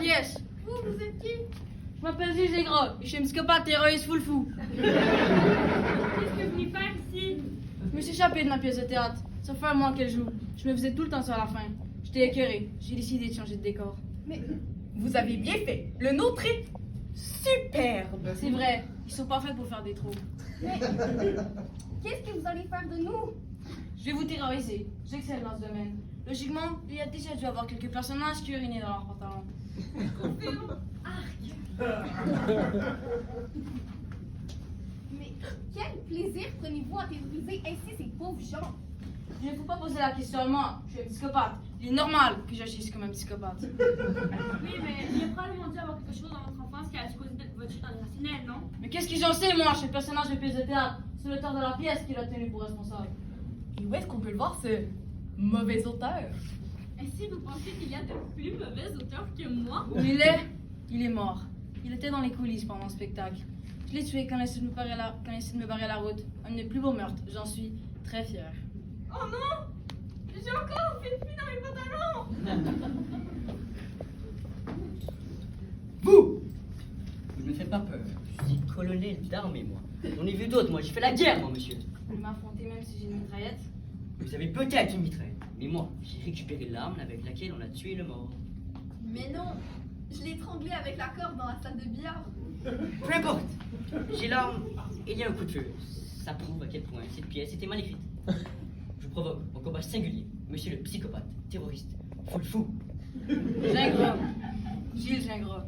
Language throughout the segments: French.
pièce. Vous êtes qui? Je m'appelle Gilles Gingras, je suis un psychopathe terroriste full fou. Qu'est-ce que vous venez faire ici? Je me suis échappé de ma pièce de théâtre. Ça fait un mois qu'elle joue. Je me faisais tout le temps sur la fin. J'étais écœuré. J'ai décidé de changer de décor. Mais vous avez bien fait. Le nôtre est superbe. C'est vrai, ils sont pas faits pour faire des trous. Mais qu'est-ce que vous allez faire de nous? Je vais vous terroriser. J'excelle dans ce domaine. Logiquement, il y a déjà dû avoir quelques personnages qui urinaient dans leurs pantalons. Mais quel plaisir prenez-vous à terroriser ainsi ces pauvres gens? Je ne faut pas poser la question à moi. Je suis un psychopathe. Il est normal que j'agisse comme un psychopathe. Oui, mais il y a probablement dû avoir quelque chose dans votre enfance qui a causé votre chute irrationnelle, non? Mais qu'est-ce que j'en sais, moi? Je suis le personnage de pièce de théâtre. C'est l'auteur de la pièce qui l'a tenu pour responsable. Et où est-ce qu'on peut le voir, ce mauvais auteur? Est-ce que vous pensez qu'il y a de plus mauvais auteurs que moi? Où il est? Il est mort. Il était dans les coulisses pendant le spectacle. Je l'ai tué quand il essayait de me barrer la route. Un de mes plus beaux meurtres. J'en suis très fière. Oh non! J'ai encore fait pis dans mes pantalons! Vous ne me faites pas peur. Je suis colonel d'armée, moi. J'en ai vu d'autres, moi. J'ai fait la guerre, moi, monsieur. Vous m'affrontez même si j'ai une mitraillette? Vous avez peut-être une mitraille. Mais moi, j'ai récupéré l'arme avec laquelle on a tué le mort. Mais non, je l'ai étranglé avec la corde dans la salle de billard. Peu importe. J'ai l'arme et il y a un coup de feu. Ça prouve à quel point cette pièce était mal écrite. Je vous provoque un combat singulier. Monsieur le psychopathe, terroriste, fou. Gingras. Gilles Gingras.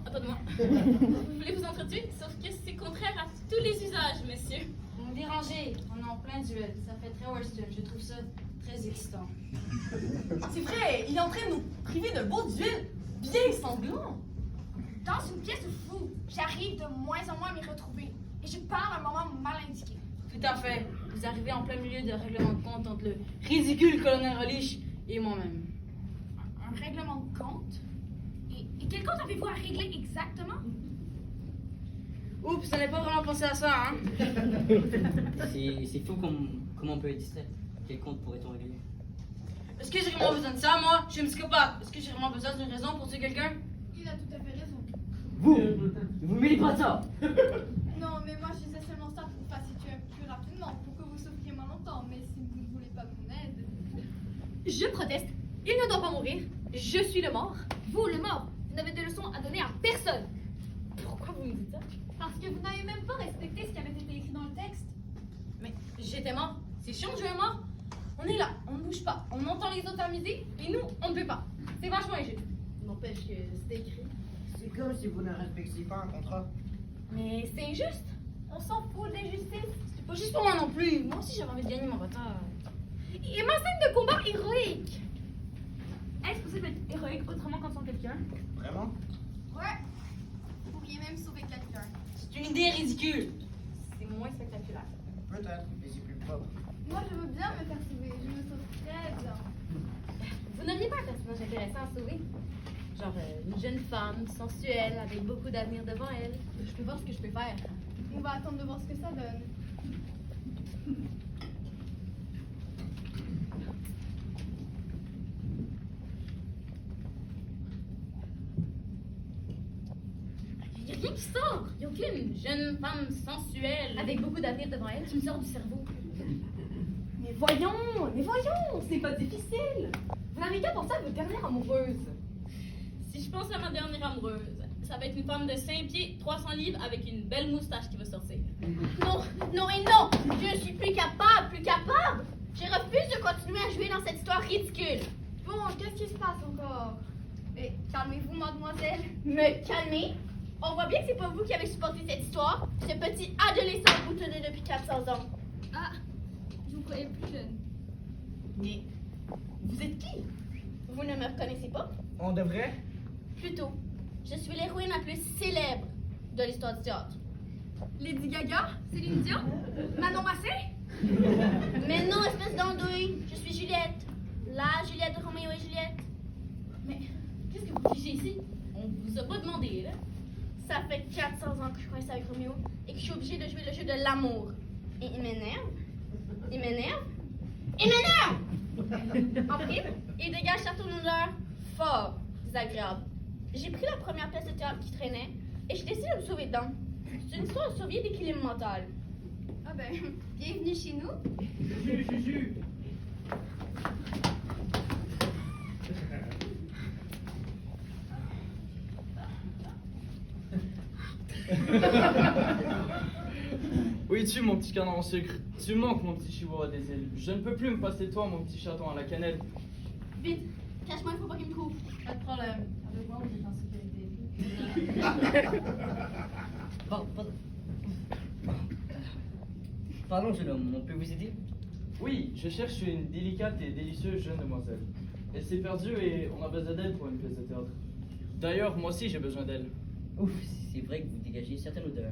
Attendez-moi. Vous voulez vous entretuer? Sauf que c'est contraire à tous les usages, monsieur. Vous me dérangez. On est en plein duel. Ça fait très Western. Je trouve ça très excitant. C'est vrai, il est en train de nous priver d'un beau duel bien sanglant. Dans une pièce de fou, j'arrive de moins en moins à m'y retrouver. Et je parle à un moment mal indiqué. Tout à fait. Vous arrivez en plein milieu de règlement de compte entre le ridicule colonel Relish et moi-même. Un règlement de compte? Et quel compte avez-vous à régler exactement? Oups, ça n'avait pas vraiment pensé à ça, hein? C'est fou comment on peut être distrait. Quel compte pourrait-on régler? Est-ce que j'ai vraiment besoin de ça, moi? Je suis un psychopathe. Est-ce que j'ai vraiment besoin d'une raison pour tuer quelqu'un? Il a tout à fait raison. Vous ne mêlez pas de ça. Non, mais moi je disais seulement ça pour passer plus rapidement, pour que vous souffriez moins longtemps. Mais si vous ne voulez pas mon aide... Je proteste. Il ne doit pas mourir. Je suis le mort. Vous, le mort, vous n'avez de leçons à donner à personne. Pourquoi vous me dites ça? Parce que vous n'avez même pas respecté ce qui avait été écrit dans le texte. Mais j'étais mort. C'est chiant de jouer mort. On est là, on ne bouge pas. On entend les autres s'amuser et nous, on ne peut pas. C'est vachement injuste. N'empêche que c'est écrit. C'est comme si vous ne respectiez pas un contrat. Mais c'est injuste. On s'en fout de l'injustice. C'est pas juste pour moi non plus. Moi aussi, j'avais envie de gagner mon retard. Et ma scène de combat héroïque. Est-ce possible d'être héroïque autrement qu'en tant que quelqu'un? Vraiment? Ouais. Vous pourriez même sauver quelqu'un. C'est une idée ridicule. C'est moins spectaculaire. Peut-être, mais c'est plus propre. Moi je veux bien me faire sauver. Je me sauve très bien. Vous n'auriez pas un personnage intéressant à sauver? Genre une jeune femme sensuelle avec beaucoup d'avenir devant elle. Je peux voir ce que je peux faire. On va attendre de voir ce que ça donne. Il n'y a rien qui sort. Il n'y a aucune jeune femme sensuelle avec beaucoup d'avenir devant elle qui me sort du cerveau. Mais voyons, c'est pas difficile. Vous n'avez qu'à penser à votre dernière amoureuse. Si je pense à ma dernière amoureuse, ça va être une femme de 5 pieds, 300 livres avec une belle moustache qui va sortir. Non, non et non. Je suis plus capable, Je refuse de continuer à jouer dans cette histoire ridicule. Bon, qu'est-ce qui se passe encore? Mais calmez-vous, mademoiselle. Me calmer? On voit bien que c'est pas vous qui avez supporté cette histoire. Ce petit adolescent boutonné depuis 400 ans. Ah, je vous croyais plus jeune. Mais vous êtes qui? Vous ne me reconnaissez pas? On devrait? Plutôt, je suis l'héroïne la plus célèbre de l'histoire du théâtre. Lady Gaga, Céline Dion, Manon Massé. Mais non, espèce d'andouille, je suis Juliette. La Juliette de Roméo et Juliette. Qu'est-ce que vous fichez ici? On vous a pas demandé, là. Ça fait 400 ans que je coince avec Roméo et que je suis obligée de jouer le jeu de l'amour. Et il m'énerve. Il m'énerve. Il m'énerve! En prime, il dégage certaines odeurs fort désagréables. J'ai pris la première pièce de théâtre qui traînait et j'ai décidé de me sauver dedans. C'est une histoire de survie d'équilibre mental. Ah ben, bienvenue chez nous. Où es-tu, mon petit canon en sucre? Tu manques, mon petit chihuahua des îles. Je ne peux plus me passer de toi, mon petit chaton à la cannelle. Vite, cache-moi, il faut pas qu'il me couvre. Pas de problème. Avec moi, vous êtes en sécurité. Pardon, jeune homme, on peut vous aider? Oui, je cherche une délicate et délicieuse jeune demoiselle. Elle s'est perdue et on a besoin d'elle pour une pièce de théâtre. D'ailleurs, moi aussi j'ai besoin d'elle. Ouf, c'est vrai que vous dégagez une certaine odeur.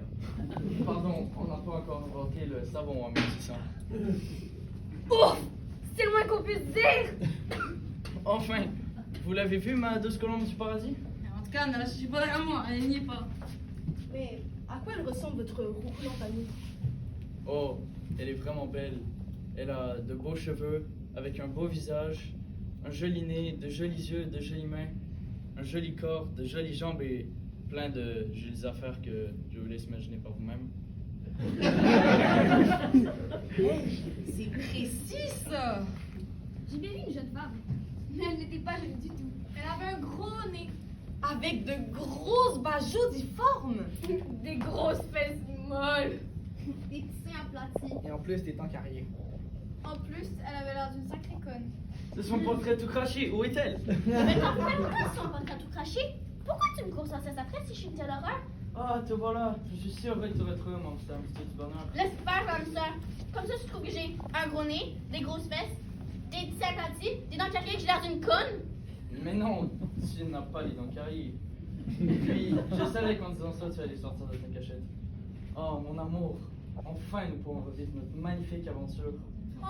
Pardon, on n'a pas encore inventé le savon en 1600. Ouf! C'est le moins qu'on puisse dire! Enfin, vous l'avez vu, ma douce colombe du paradis? En tout cas, ne lâchez pas à moi, elle n'y est pas. Mais à quoi elle ressemble votre roucoulante amie? Oh, elle est vraiment belle. Elle a de beaux cheveux, avec un beau visage, un joli nez, de jolis yeux, de jolies mains, un joli corps, de jolies jambes et plein de jolies affaires que je vous laisse imaginer par vous-même. C'est précis ça! J'ai bien vu une jeune femme. Mais elle n'était pas jeune du tout. Elle avait un gros nez. Avec de grosses bajoux difformes! Des grosses fesses molles. Des petits seins aplatis. Et en plus, des temps carriés. En plus, elle avait l'air d'une sacrée conne. C'est son portrait tout craché, où est-elle? Mais pourquoi son portrait tout craché? Pourquoi tu me cours sans cesse après si je suis une telle horreur? Ah, te voilà. Je suis sûr que te retrouver, mon petit hamster du bonheur. Laisse faire comme ça. Comme ça, tu trouves que j'ai un gros nez, des grosses fesses, des petits seins aplatis, des dents carriées, que j'ai l'air d'une conne? Mais non, tu n'as pas les dents carrées. Puis, je savais qu'en disant ça, tu allais sortir de ta cachette. Oh, mon amour. Enfin, nous pourrons revivre notre magnifique aventure. Oh!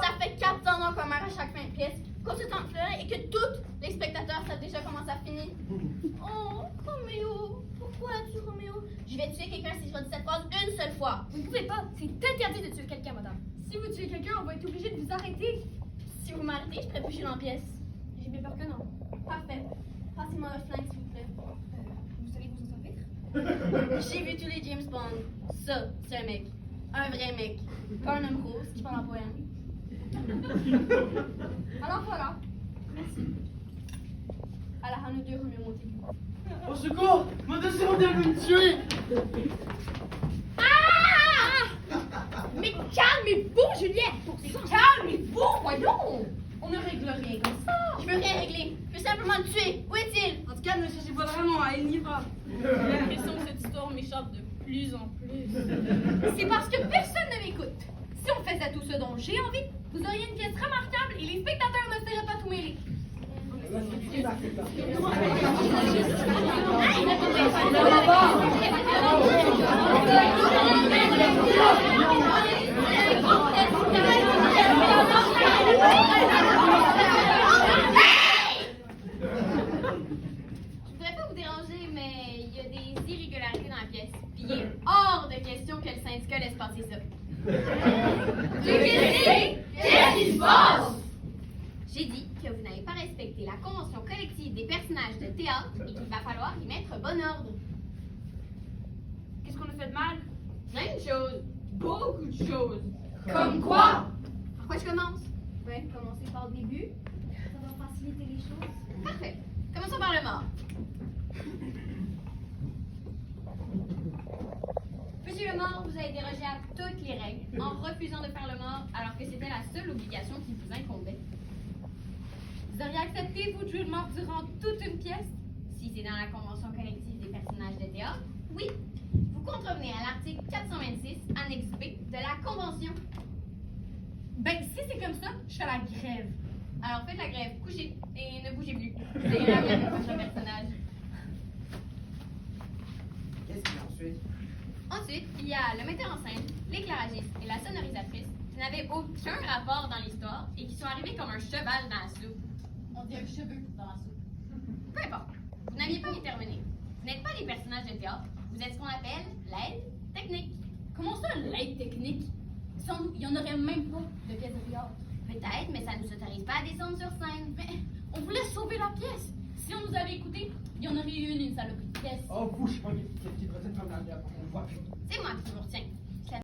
Ça fait 400 ans qu'on meurt à chaque fin de pièce, qu'on se tente pleurer et que tous les spectateurs savent déjà comment ça finit. Oh, Roméo, pourquoi as-tu Roméo? Je vais tuer quelqu'un si je redis cette phrase une seule fois. Vous ne pouvez pas, c'est interdit de tuer quelqu'un, madame. Si vous tuez quelqu'un, on va être obligé de vous arrêter. Si vous m'arrêtez, je pourrais bouger dans la pièce. J'ai bien peur que non. Parfait. Passez-moi un flingue, s'il vous plaît. Vous allez vous en servir? J'ai vu tous les James Bond. Ça, c'est un mec. Un vrai mec. Pas un homme rose qui parle en poème. Alors voilà. Merci. Alors à nous deux, Roméo Montaigu. Au secours! Mon deuxième vient de me tuer! Ah! Mais calmez-vous, Julien! Calmez-vous, voyons! On ne règle rien comme ça! Je veux rien régler. Je veux simplement le tuer. Où est-il? En tout cas, ne cherchez pas vraiment, elle n'y est pas. J'ai l'impression que cette histoire m'échappe de plus en plus. C'est parce que personne ne m'écoute. Si on faisait tout ce dont j'ai envie, vous auriez une pièce remarquable et les spectateurs ne seraient pas tout mêlés. Je voudrais pas vous déranger, mais il y a des irrégularités dans la pièce. Puis il est hors de question que le syndicat laisse passer ça. Qu'est-ce qui se passe? J'ai dit que vous n'avez pas respecté la convention collective des personnages de théâtre et qu'il va falloir y mettre bon ordre. Qu'est-ce qu'on a fait de mal? Plein de choses. Beaucoup de choses. Comme quoi? Par quoi je commence? Ouais, commencer par le début. Ça va faciliter les choses. Parfait. Commençons par le mort. Monsieur le mort, vous avez dérogé à toutes les règles en refusant de faire le mort alors que c'était la seule obligation qui vous incombait. Vous auriez accepté, vous, de jouer le mort durant toute une pièce? Si c'est dans la convention collective des personnages de théâtre, oui. Vous contrevenez à l'article 426, annexe B de la convention. Ben, si c'est comme ça, je fais la grève. Alors faites la grève, couchez et ne bougez plus. C'est la même prochain personnage. Qu'est-ce qu'il y a ensuite? Ensuite, il y a le metteur en scène, l'éclairagiste et la sonorisatrice qui n'avaient aucun rapport dans l'histoire et qui sont arrivés comme un cheval dans la soupe. On dit un cheveu dans la soupe. Peu importe. Vous n'aviez pas intervenu. Vous n'êtes pas des personnages de théâtre. Vous êtes ce qu'on appelle l'aide technique. Comment ça, l'aide technique? Sans nous, il n'y en aurait même pas de pièce de théâtre. Peut-être, mais ça ne nous autorise pas à descendre sur scène. Mais on voulait sauver la pièce. Si on nous avait écoutés, il y en aurait eu une saloperie de pièce. Oh, bouche, qu'est-ce qui te retient comme la pour qu'on le voit? C'est moi qui vous retiens.